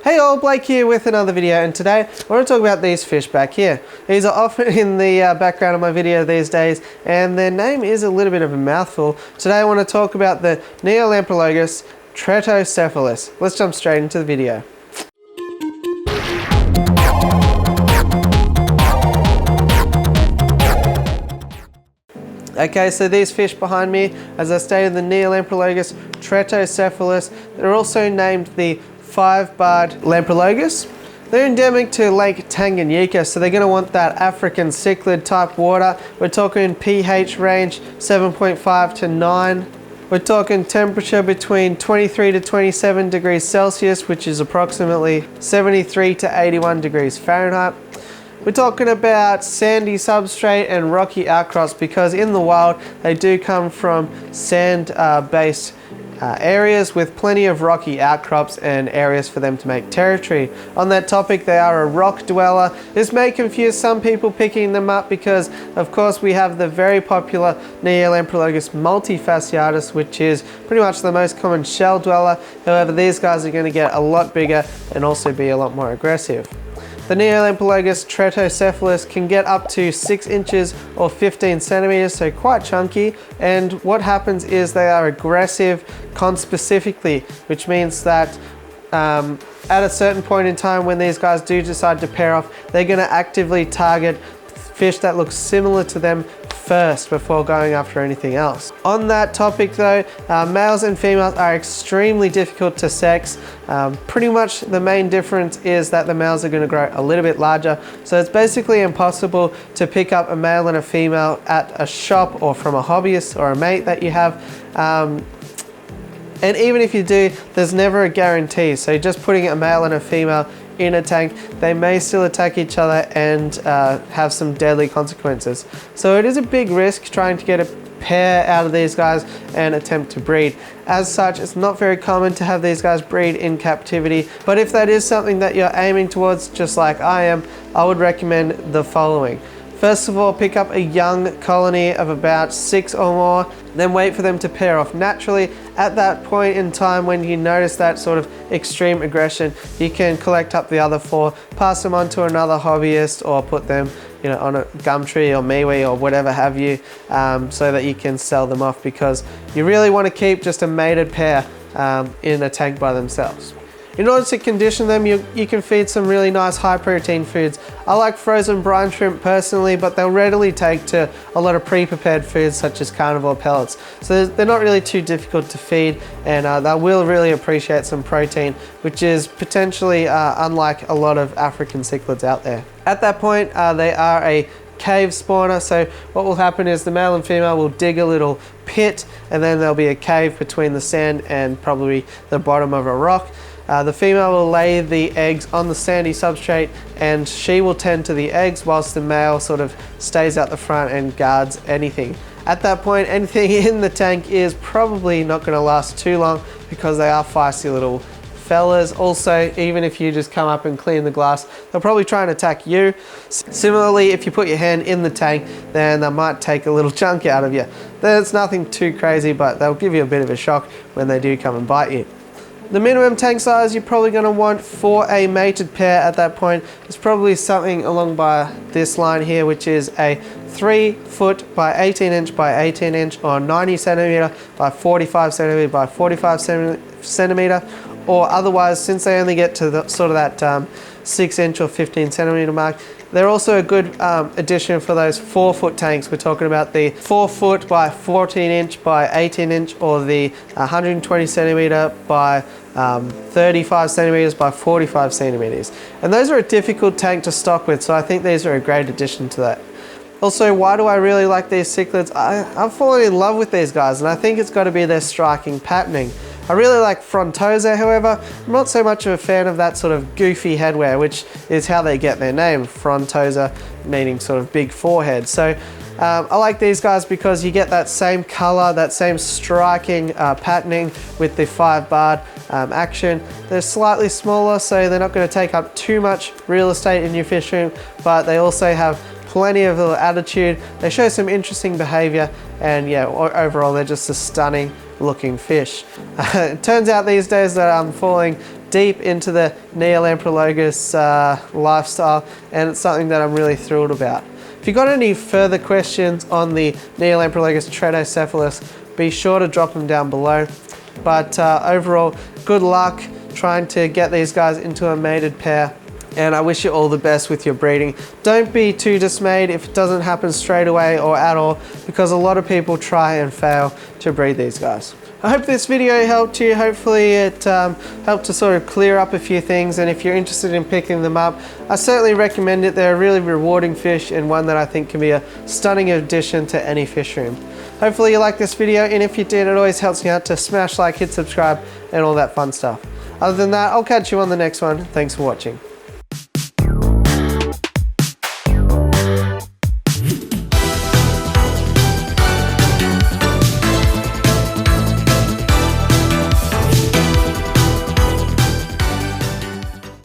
Hey all, Blake here with another video, and today I want to talk about these fish back here. These are often in the background of my video these days, and their name is a little bit of a mouthful. Today I want to talk about the Neolamprologus Tretocephalus. Let's jump straight into the video. Okay, so these fish behind me, as I stated, the Neolamprologus Tretocephalus. They're also named the five-barred Lamprologus. They're endemic to Lake Tankganyika, so they're going to want that African cichlid type water. We're talking pH range 7.5 to 9. We're talking temperature between 23 to 27 degrees Celsius, which is approximately 73 to 81 degrees Fahrenheit. We're talking about sandy substrate and rocky outcrops because in the wild they do come from sand-based areas with plenty of rocky outcrops and areas for them to make territory. On that topic, they are a rock dweller. This may confuse some people picking them up because of course we have the very popular Neolamprologus multifasciatus, which is pretty much the most common shell dweller. However, these guys are going to get a lot bigger and also be a lot more aggressive. The Neolamprologus Tretocephalus can get up to 6 inches or 15 centimeters, so quite chunky. And what happens is they are aggressive conspecifically, which means that at a certain point in time when these guys do decide to pair off, they're going to actively target fish that look similar to them first before going after anything else. On that topic though, males and females are extremely difficult to sex. Pretty much the main difference is that the males are going to grow a little bit larger, so it's basically impossible to pick up a male and a female at a shop or from a hobbyist or a mate that you have. And even if you do, there's never a guarantee, so just putting a male and a female in a tank, they may still attack each other and have some deadly consequences. So it is a big risk trying to get a pair out of these guys and attempt to breed. As such, it's not very common to have these guys breed in captivity, but if that is something that you're aiming towards, just like I am, I would recommend the following. First of all, pick up a young colony of about 6 or more, then wait for them to pair off naturally. At that point in time when you notice that sort of extreme aggression, you can collect up the other 4, pass them on to another hobbyist, or put them on a Gumtree or MeWe or whatever have you, so that you can sell them off, because you really want to keep just a mated pair in a tank by themselves. In order to condition them, you can feed some really nice high protein foods. I like frozen brine shrimp personally, but they'll readily take to a lot of pre-prepared foods such as carnivore pellets. So they're not really too difficult to feed, and they will really appreciate some protein, which is potentially unlike a lot of African cichlids out there. At that point, they are a cave spawner, so what will happen is the male and female will dig a little pit, and then there'll be a cave between the sand and probably the bottom of a rock. The female will lay the eggs on the sandy substrate, and she will tend to the eggs whilst the male sort of stays out the front and guards anything. At that point, anything in the tank is probably not going to last too long because they are feisty little fellas. Also, even if you just come up and clean the glass, they'll probably try and attack you. Similarly, if you put your hand in the tank, then they might take a little chunk out of you. There's nothing too crazy, but they'll give you a bit of a shock when they do come and bite you. The minimum tank size you're probably going to want for a mated pair at that point is probably something along by this line here, which is a 3 foot by 18 inch by 18 inch or 90 centimeter by 45 centimeter by 45 centimeter, or otherwise, since they only get to the sort of that 6 inch or 15 centimeter mark, they're also a good addition for those 4 foot tanks. We're talking about the 4 foot by 14 inch by 18 inch or the 120 centimeter by 35 centimeters by 45 centimeters. And those are a difficult tank to stock with, so I think these are a great addition to that. Also, why do I really like these cichlids? I've fallen in love with these guys, and I think it's got to be their striking patterning. I really like Frontosa, however, I'm not so much of a fan of that sort of goofy headwear, which is how they get their name, Frontosa, meaning sort of big forehead. So I like these guys because you get that same color, that same striking patterning with the 5-barred action. They're slightly smaller, so they're not going to take up too much real estate in your fish room, but they also have plenty of little attitude. They show some interesting behavior, and yeah, overall they're just a stunning looking fish. It turns out these days that I'm falling deep into the Neolamprologus lifestyle, and it's something that I'm really thrilled about. If you've got any further questions on the Neolamprologus Tretocephalus, be sure to drop them down below. But overall, good luck trying to get these guys into a mated pair, and I wish you all the best with your breeding. Don't be too dismayed if it doesn't happen straight away or at all, because a lot of people try and fail to breed these guys. I hope this video helped you. Hopefully it helped to sort of clear up a few things, and if you're interested in picking them up, I certainly recommend it. They're a really rewarding fish, and one that I think can be a stunning addition to any fish room. Hopefully you liked this video, and if you did, it always helps me out to smash like, hit subscribe, and all that fun stuff. Other than that, I'll catch you on the next one. Thanks for watching.